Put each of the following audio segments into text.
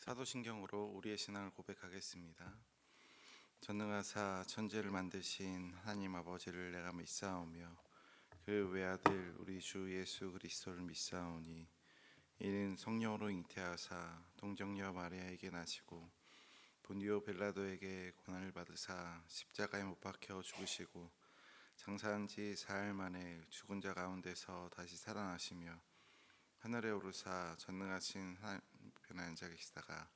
사도신경으로 우리의 신앙을 고백하겠습니다. 전능하사 천지를 만드신 하나님 아버지를 내가 믿사오며 그 외아들 우리 주 예수 그리스도를 믿사오니 이는 성령으로 잉태하사 동정녀 마리아에게 나시고 본디오 빌라도에게 고난을 받으사 십자가에 못 박혀 죽으시고 장사한 지 사흘 만에 죽은 자 가운데서 다시 살아나시며 하늘에 오르사 전능하신 하나님께 앉아 계시다가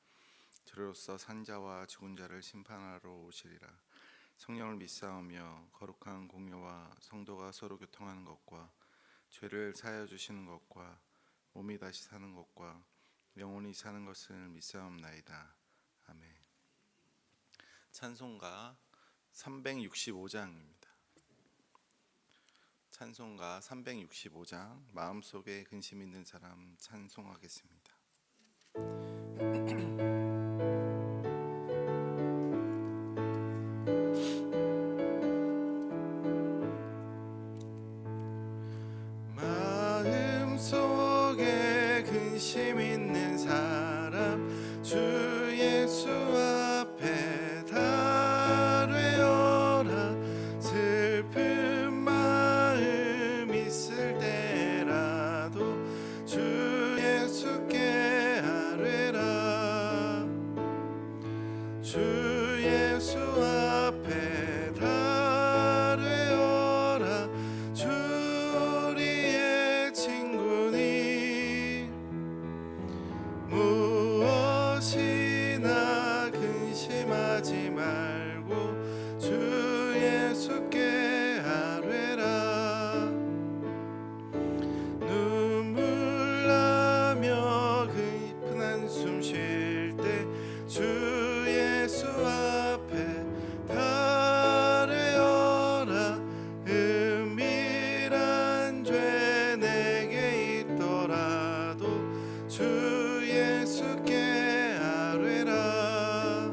저로서 산자와 죽은 자를 심판하러 오시리라. 성령을 믿사오며 거룩한 공유와 성도가 서로 교통하는 것과 죄를 사하여 주시는 것과 몸이 다시 사는 것과 영원히 사는 것을 믿사옵나이다. 아멘. 찬송가 365장입니다. 찬송가 365장 마음속에 근심 있는 사람 찬송하겠습니다. 마음속에 근심 있는 사람 주 예수 앞에 달뢰어라. 슬픈 마음 있을 때라도 주 예수께 아뢰라. 주 예수 앞에 달뢰어라. 주 우리의 친구니 무엇이나 근심하지 말고 주 예수께 아뢰라. 눈물 나며 깊은 한숨 쉴 때 주 예수 앞에 달뢰어라. 은밀한 죄 내게 있더라도 주 예수께 아뢰라.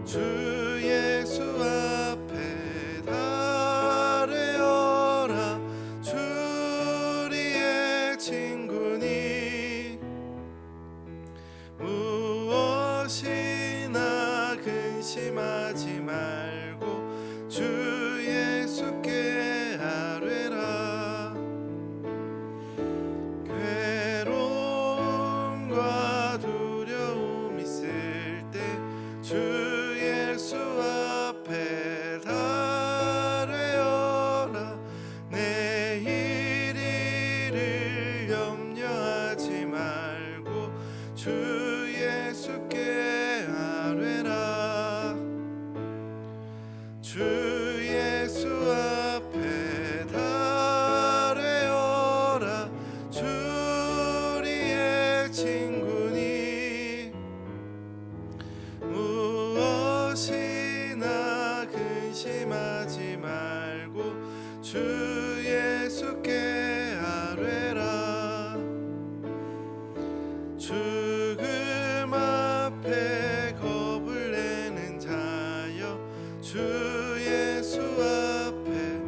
주 예수 앞에 달뢰어라. 주 우리의 친구니 무엇이나 근심하지 말고 주 예수께 아뢰라. 괴로움과 두려움 있을 때 주 예수 앞에 달뢰어라. 내일 일을 염려하지 말고 주 예수께 아뢰라. 주 예수 앞에 달뢰어라. 주 우리의 친구니 무엇이나 근심하지 말고 주 예수께 아뢰라. 죽음 앞에 겁을 내는 자여 주 예수 앞에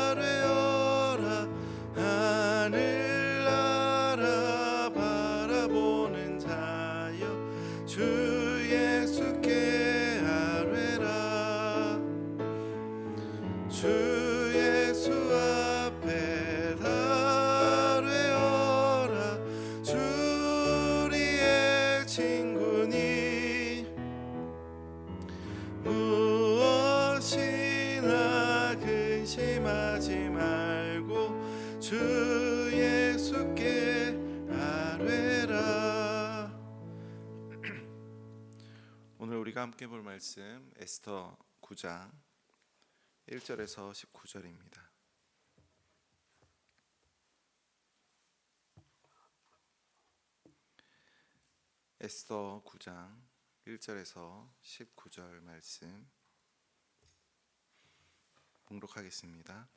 달뢰어라. 하늘나라 바라보는 자여 주 예수께 아뢰라. 주 예수 앞에 달뢰어라. 주 우리의 친구니 무엇이나 근심하지 말고 주 예수께 아뢰라. 오늘 우리가 함께 볼 말씀 에스더 9장 1절에서 19절입니다. 에스더 9장 1절에서 19절 말씀 봉독하겠습니다.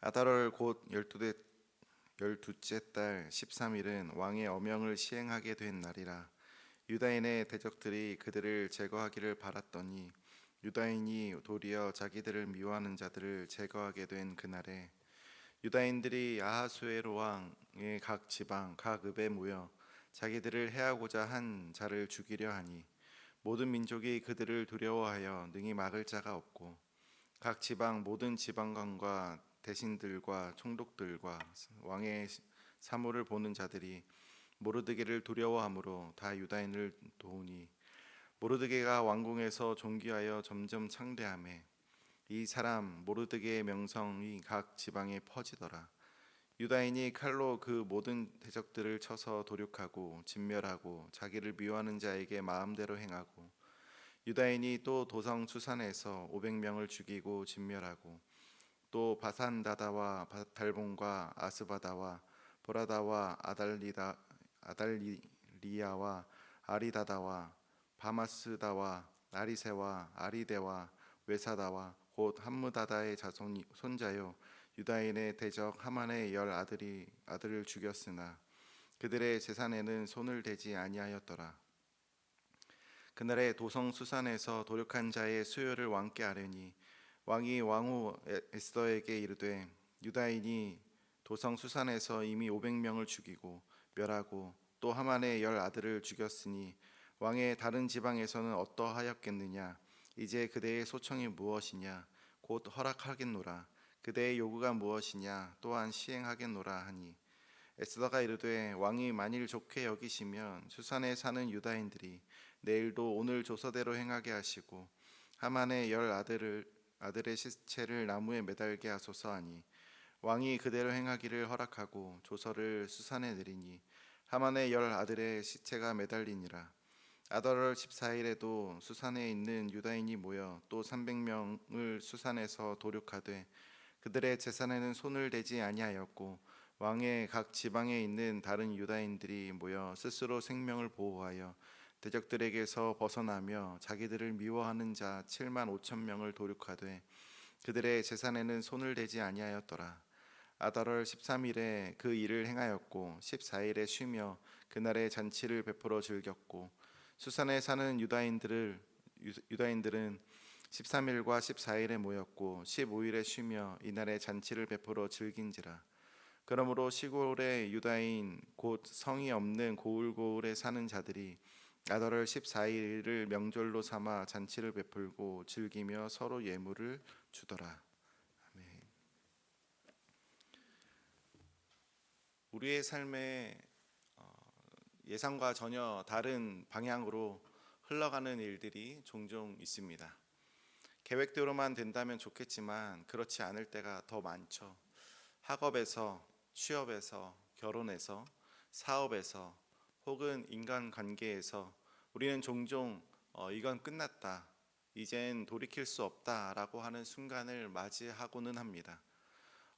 아달월 곧 12째 달 13일은 왕의 어명을 시행하게 된 날이라. 유다인의 대적들이 그들을 제거하기를 바랐더니 유다인이 도리어 자기들을 미워하는 자들을 제거하게 된 그날에 유다인들이 아하수에로 왕의 각 지방 각 읍에 모여 자기들을 해하고자 한 자를 죽이려 하니 모든 민족이 그들을 두려워하여 능히 막을 자가 없고 각 지방 모든 지방관과 대신들과 총독들과 왕의 사물을 보는 자들이 모르드게를 두려워하므로 다 유다인을 도우니 모르드게가 왕궁에서 존귀하여 점점 창대하매 이 사람 모르드게의 명성이 각 지방에 퍼지더라. 유다인이 칼로 그 모든 대적들을 쳐서 도륙하고 진멸하고 자기를 미워하는 자에게 마음대로 행하고 유다인이 또 도성 수산에서 500명을 죽이고 진멸하고 또 바산다다와 달본과 아스바다와 보라다와 아달리아와 아리다다와 바마스다와 아리세와 아리데와 외사다와 곧 함무다다의 자손이 손자요 유다인의 대적 하만의 10 아들을 죽였으나 그들의 재산에는 손을 대지 아니하였더라. 그날에 도성 수산에서 도륙한 자의 수요를 왕께 아뢰니 왕이 왕후 에스더에게 이르되 유다인이 도성 수산에서 이미 500명을 죽이고 멸하고 또 하만의 10 아들을 죽였으니 왕의 다른 지방에서는 어떠하였겠느냐. 이제 그대의 소청이 무엇이냐. 곧 허락하겠노라. 그대의 요구가 무엇이냐. 또한 시행하겠노라 하니 에스더가 이르되 왕이 만일 좋게 여기시면 수산에 사는 유다인들이 내일도 오늘 조서대로 행하게 하시고 하만의 10 아들의 시체를 나무에 매달게 하소서 하니 왕이 그대로 행하기를 허락하고 조서를 수산에 내리니 하만의 10 아들의 시체가 매달리니라. 아달월 14일에도 수산에 있는 유다인이 모여 또 300명을 수산에서 도륙하되 그들의 재산에는 손을 대지 아니하였고 왕의 각 지방에 있는 다른 유다인들이 모여 스스로 생명을 보호하여 대적들에게서 벗어나며 자기들을 미워하는 자 7만 5천 명을 도륙하되 그들의 재산에는 손을 대지 아니하였더라. 아달월 13일에 그 일을 행하였고 14일에 쉬며 그날에 잔치를 베풀어 즐겼고 수산에 사는 유다인들은 13일과 14일에 모였고 15일에 쉬며 이날에 잔치를 베풀어 즐긴지라. 그러므로 시골의 유다인 곧 성이 없는 고을고을에 사는 자들이 아달월 14일을 명절로 삼아 잔치를 베풀고 즐기며 서로 예물을 주더라. 아멘. 우리의 삶에 예상과 전혀 다른 방향으로 흘러가는 일들이 종종 있습니다. 계획대로만 된다면 좋겠지만 그렇지 않을 때가 더 많죠. 학업에서, 취업에서, 결혼에서, 사업에서 혹은 인간관계에서 우리는 종종 이건 끝났다, 이젠 돌이킬 수 없다라고 하는 순간을 맞이하고는 합니다.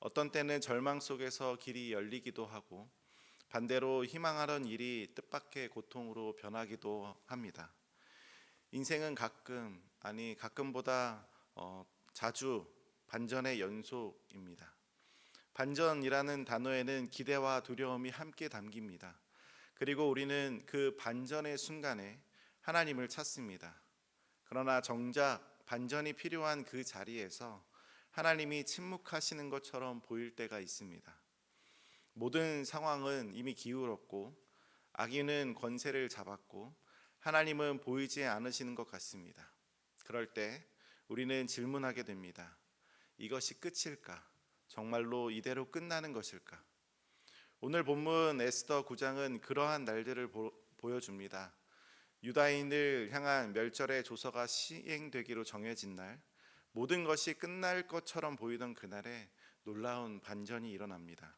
어떤 때는 절망 속에서 길이 열리기도 하고 반대로 희망하던 일이 뜻밖의 고통으로 변하기도 합니다. 인생은 가끔보다 자주 반전의 연속입니다. 반전이라는 단어에는 기대와 두려움이 함께 담깁니다. 그리고 우리는 그 반전의 순간에 하나님을 찾습니다. 그러나 정작 반전이 필요한 그 자리에서 하나님이 침묵하시는 것처럼 보일 때가 있습니다. 모든 상황은 이미 기울었고 악인은 권세를 잡았고 하나님은 보이지 않으시는 것 같습니다. 그럴 때 우리는 질문하게 됩니다. 이것이 끝일까? 정말로 이대로 끝나는 것일까? 오늘 본문 에스더 9장은 그러한 날들을 보여줍니다. 유다인을 향한 멸절의 조서가 시행되기로 정해진 날, 모든 것이 끝날 것처럼 보이던 그날에 놀라운 반전이 일어납니다.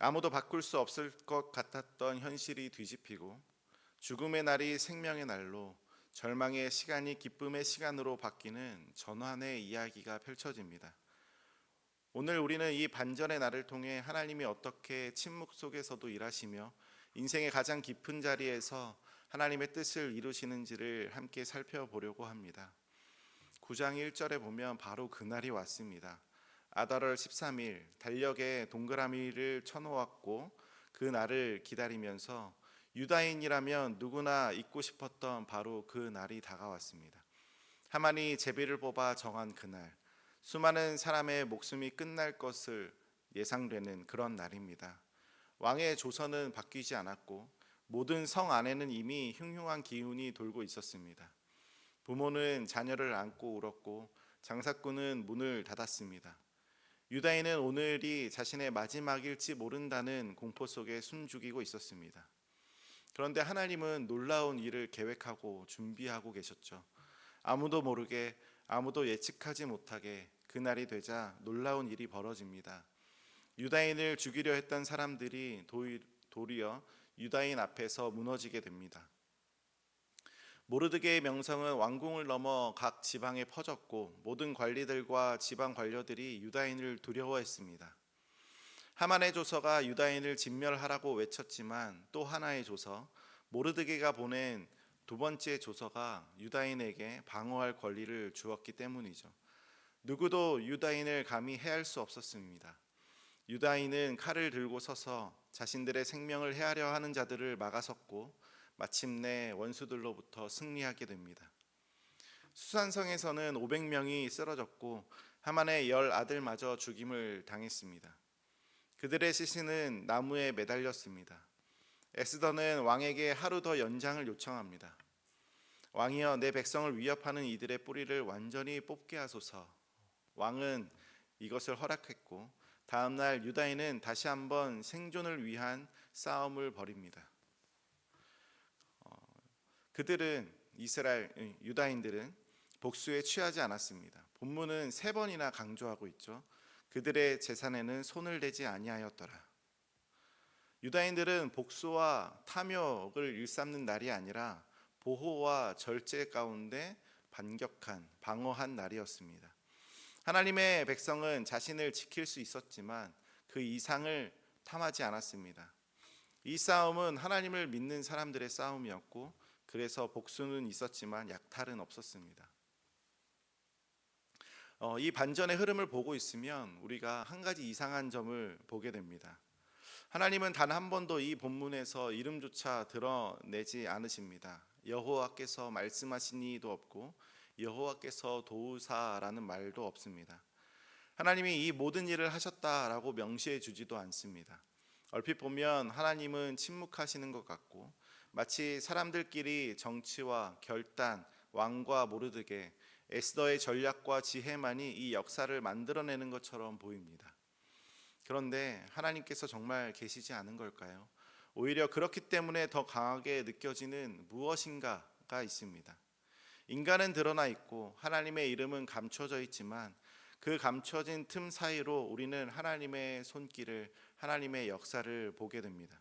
아무도 바꿀 수 없을 것 같았던 현실이 뒤집히고 죽음의 날이 생명의 날로, 절망의 시간이 기쁨의 시간으로 바뀌는 전환의 이야기가 펼쳐집니다. 오늘 우리는 이 반전의 날을 통해 하나님이 어떻게 침묵 속에서도 일하시며 인생의 가장 깊은 자리에서 하나님의 뜻을 이루시는지를 함께 살펴보려고 합니다. 9장 1절에 보면 바로 그날이 왔습니다. 아달월 13일 달력에 동그라미를 쳐놓았고 그 날을 기다리면서 유다인이라면 누구나 잊고 싶었던 바로 그 날이 다가왔습니다. 하만이 제비를 뽑아 정한 그날, 수많은 사람의 목숨이 끝날 것을 예상되는 그런 날입니다. 왕의 조서는 바뀌지 않았고 모든 성 안에는 이미 흉흉한 기운이 돌고 있었습니다. 부모는 자녀를 안고 울었고 장사꾼은 문을 닫았습니다. 유다인은 오늘이 자신의 마지막일지 모른다는 공포 속에 숨죽이고 있었습니다. 그런데 하나님은 놀라운 일을 계획하고 준비하고 계셨죠. 아무도 모르게, 아무도 예측하지 못하게 그날이 되자 놀라운 일이 벌어집니다. 유다인을 죽이려 했던 사람들이 도리어 유다인 앞에서 무너지게 됩니다. 모르드게의 명성은 왕궁을 넘어 각 지방에 퍼졌고 모든 관리들과 지방 관료들이 유다인을 두려워했습니다. 하만의 조서가 유다인을 진멸하라고 외쳤지만 또 하나의 조서, 모르드게가 보낸 두 번째 조서가 유다인에게 방어할 권리를 주었기 때문이죠. 누구도 유다인을 감히 해할 수 없었습니다. 유다인은 칼을 들고 서서 자신들의 생명을 해하려 하는 자들을 막아섰고 마침내 원수들로부터 승리하게 됩니다. 수산성에서는 500명이 쓰러졌고 하만의 10 아들마저 죽임을 당했습니다. 그들의 시신은 나무에 매달렸습니다. 에스더는 왕에게 하루 더 연장을 요청합니다. 왕이여, 내 백성을 위협하는 이들의 뿌리를 완전히 뽑게 하소서. 왕은 이것을 허락했고 다음 날 유다인은 다시 한번 생존을 위한 싸움을 벌입니다. 유다인들은 복수에 취하지 않았습니다. 본문은 3번이나 강조하고 있죠. 그들의 재산에는 손을 대지 아니하였더라. 유다인들은 복수와 탐욕을 일삼는 날이 아니라 보호와 절제 가운데 방어한 날이었습니다. 하나님의 백성은 자신을 지킬 수 있었지만 그 이상을 탐하지 않았습니다. 이 싸움은 하나님을 믿는 사람들의 싸움이었고 그래서 복수는 있었지만 약탈은 없었습니다. 이 반전의 흐름을 보고 있으면 우리가 한 가지 이상한 점을 보게 됩니다. 하나님은 단 한 번도 이 본문에서 이름조차 드러내지 않으십니다. 여호와께서 말씀하신 이도 없고 여호와께서 도우사라는 말도 없습니다. 하나님이 이 모든 일을 하셨다라고 명시해 주지도 않습니다. 얼핏 보면 하나님은 침묵하시는 것 같고 마치 사람들끼리 정치와 결단, 왕과 모르드게, 에스더의 전략과 지혜만이 이 역사를 만들어내는 것처럼 보입니다. 그런데 하나님께서 정말 계시지 않은 걸까요? 오히려 그렇기 때문에 더 강하게 느껴지는 무엇인가가 있습니다. 인간은 드러나 있고 하나님의 이름은 감춰져 있지만 그 감춰진 틈 사이로 우리는 하나님의 손길을, 하나님의 역사를 보게 됩니다.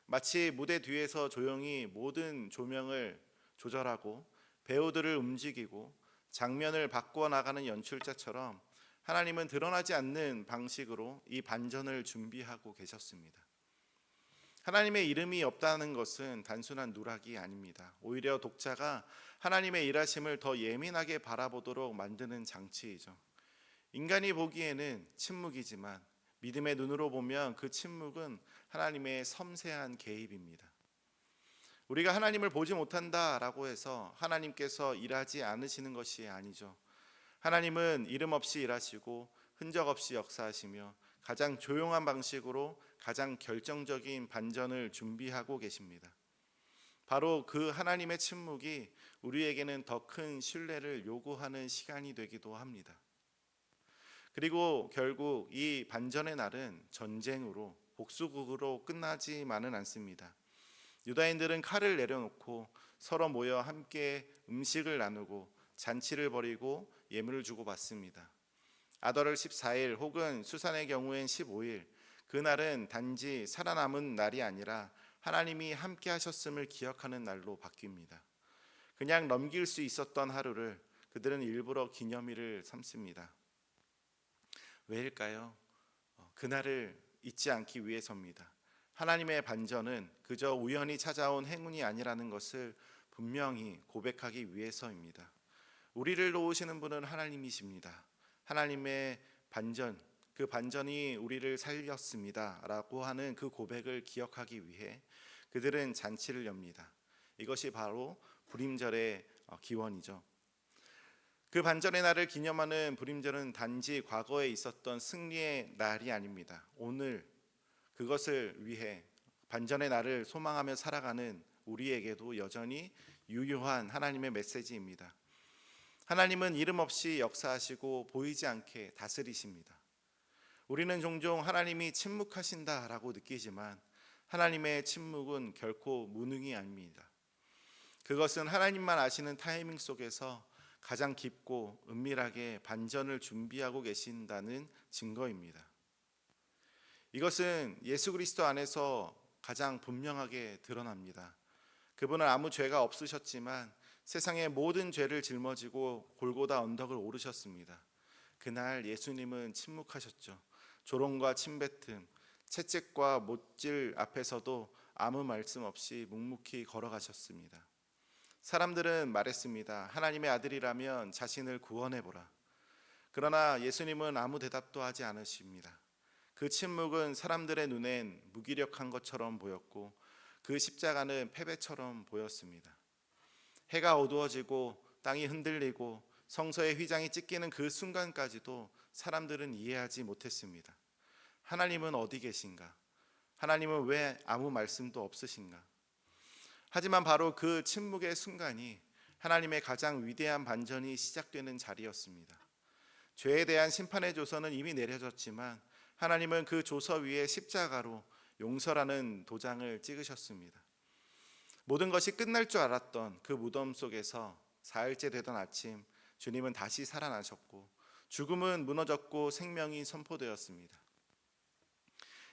마치 무대 뒤에서 조용히 모든 조명을 조절하고 배우들을 움직이고 장면을 바꾸어 나가는 연출자처럼 하나님은 드러나지 않는 방식으로 이 반전을 준비하고 계셨습니다. 하나님의 이름이 없다는 것은 단순한 누락이 아닙니다. 오히려 독자가 하나님의 일하심을 더 예민하게 바라보도록 만드는 장치이죠. 인간이 보기에는 침묵이지만 믿음의 눈으로 보면 그 침묵은 하나님의 섬세한 개입입니다. 우리가 하나님을 보지 못한다라고 해서 하나님께서 일하지 않으시는 것이 아니죠. 하나님은 이름 없이 일하시고 흔적 없이 역사하시며 가장 조용한 방식으로 가장 결정적인 반전을 준비하고 계십니다. 바로 그 하나님의 침묵이 우리에게는 더 큰 신뢰를 요구하는 시간이 되기도 합니다. 그리고 결국 이 반전의 날은 전쟁으로, 복수극으로 끝나지만은 않습니다. 유다인들은 칼을 내려놓고 서로 모여 함께 음식을 나누고 잔치를 벌이고 예물을 주고받습니다. 아더를 14일 혹은 수산의 경우엔 15일, 그날은 단지 살아남은 날이 아니라 하나님이 함께 하셨음을 기억하는 날로 바뀝니다. 그냥 넘길 수 있었던 하루를 그들은 일부러 기념일을 삼습니다. 왜일까요? 그날을 잊지 않기 위해서입니다. 하나님의 반전은 그저 우연히 찾아온 행운이 아니라는 것을 분명히 고백하기 위해서입니다. 우리를 도우시는 분은 하나님이십니다. 하나님의 반전, 그 반전이 우리를 살렸습니다 라고 하는 그 고백을 기억하기 위해 그들은 잔치를 엽니다. 이것이 바로 불임절의 기원이죠. 그 반전의 날을 기념하는 불임절은 단지 과거에 있었던 승리의 날이 아닙니다. 오늘 그것을 위해 반전의 날을 소망하며 살아가는 우리에게도 여전히 유효한 하나님의 메시지입니다. 하나님은 이름 없이 역사하시고 보이지 않게 다스리십니다. 우리는 종종 하나님이 침묵하신다라고 느끼지만 하나님의 침묵은 결코 무능이 아닙니다. 그것은 하나님만 아시는 타이밍 속에서 가장 깊고 은밀하게 반전을 준비하고 계신다는 증거입니다. 이것은 예수 그리스도 안에서 가장 분명하게 드러납니다. 그분은 아무 죄가 없으셨지만 세상의 모든 죄를 짊어지고 골고다 언덕을 오르셨습니다. 그날 예수님은 침묵하셨죠. 조롱과 침뱉음, 채찍과 못질 앞에서도 아무 말씀 없이 묵묵히 걸어가셨습니다. 사람들은 말했습니다. 하나님의 아들이라면 자신을 구원해보라. 그러나 예수님은 아무 대답도 하지 않으십니다. 그 침묵은 사람들의 눈엔 무기력한 것처럼 보였고 그 십자가는 패배처럼 보였습니다. 해가 어두워지고 땅이 흔들리고 성서의 휘장이 찢기는 그 순간까지도 사람들은 이해하지 못했습니다. 하나님은 어디 계신가? 하나님은 왜 아무 말씀도 없으신가? 하지만 바로 그 침묵의 순간이 하나님의 가장 위대한 반전이 시작되는 자리였습니다. 죄에 대한 심판의 조서는 이미 내려졌지만 하나님은 그 조서 위에 십자가로 용서라는 도장을 찍으셨습니다. 모든 것이 끝날 줄 알았던 그 무덤 속에서 사흘째 되던 아침 주님은 다시 살아나셨고 죽음은 무너졌고 생명이 선포되었습니다.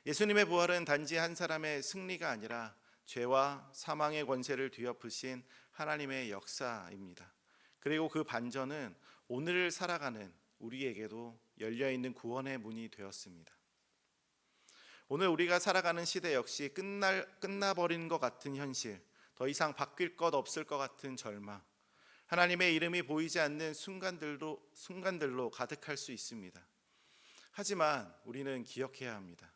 예수님의 부활은 단지 한 사람의 승리가 아니라 죄와 사망의 권세를 뒤엎으신 하나님의 역사입니다. 그리고 그 반전은 오늘을 살아가는 우리에게도 열려있는 구원의 문이 되었습니다. 오늘 우리가 살아가는 시대 역시 끝나버린 것 같은 현실, 더 이상 바뀔 것 없을 것 같은 절망, 하나님의 이름이 보이지 않는 순간들로 가득할 수 있습니다. 하지만 우리는 기억해야 합니다.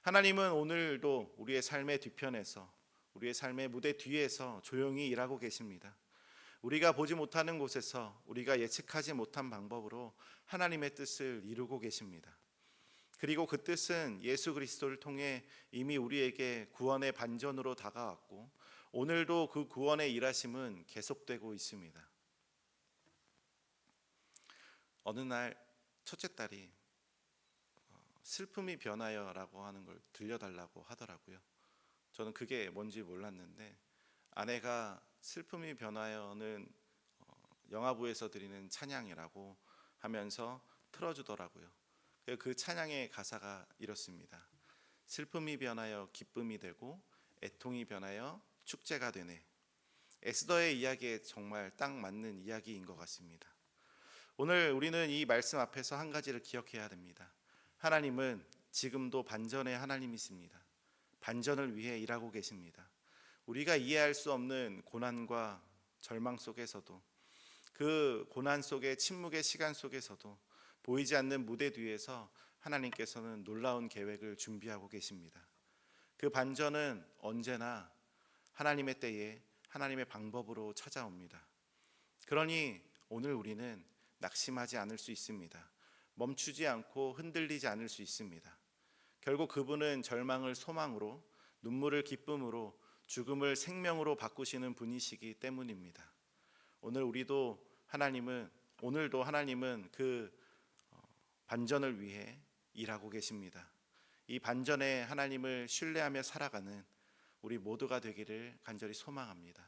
하나님은 오늘도 우리의 삶의 뒤편에서, 우리의 삶의 무대 뒤에서 조용히 일하고 계십니다. 우리가 보지 못하는 곳에서, 우리가 예측하지 못한 방법으로 하나님의 뜻을 이루고 계십니다. 그리고 그 뜻은 예수 그리스도를 통해 이미 우리에게 구원의 반전으로 다가왔고 오늘도 그 구원의 일하심은 계속되고 있습니다. 어느 날 첫째 딸이 슬픔이 변하여라고 하는 걸 들려달라고 하더라고요. 저는 그게 뭔지 몰랐는데 아내가 슬픔이 변하여는 영화부에서 드리는 찬양이라고 하면서 틀어주더라고요. 그 찬양의 가사가 이렇습니다. 슬픔이 변하여 기쁨이 되고 애통이 변하여 축제가 되네. 에스더의 이야기에 정말 딱 맞는 이야기인 것 같습니다. 오늘 우리는 이 말씀 앞에서 한 가지를 기억해야 됩니다. 하나님은 지금도 반전의 하나님이십니다. 반전을 위해 일하고 계십니다. 우리가 이해할 수 없는 고난과 절망 속에서도, 그 고난 속의 침묵의 시간 속에서도 보이지 않는 무대 뒤에서 하나님께서는 놀라운 계획을 준비하고 계십니다. 그 반전은 언제나 하나님의 때에 하나님의 방법으로 찾아옵니다. 그러니 오늘 우리는 낙심하지 않을 수 있습니다. 멈추지 않고 흔들리지 않을 수 있습니다. 결국 그분은 절망을 소망으로, 눈물을 기쁨으로, 죽음을 생명으로 바꾸시는 분이시기 때문입니다. 오늘도 하나님은 그 반전을 위해 일하고 계십니다. 이 반전에 하나님을 신뢰하며 살아가는 우리 모두가 되기를 간절히 소망합니다.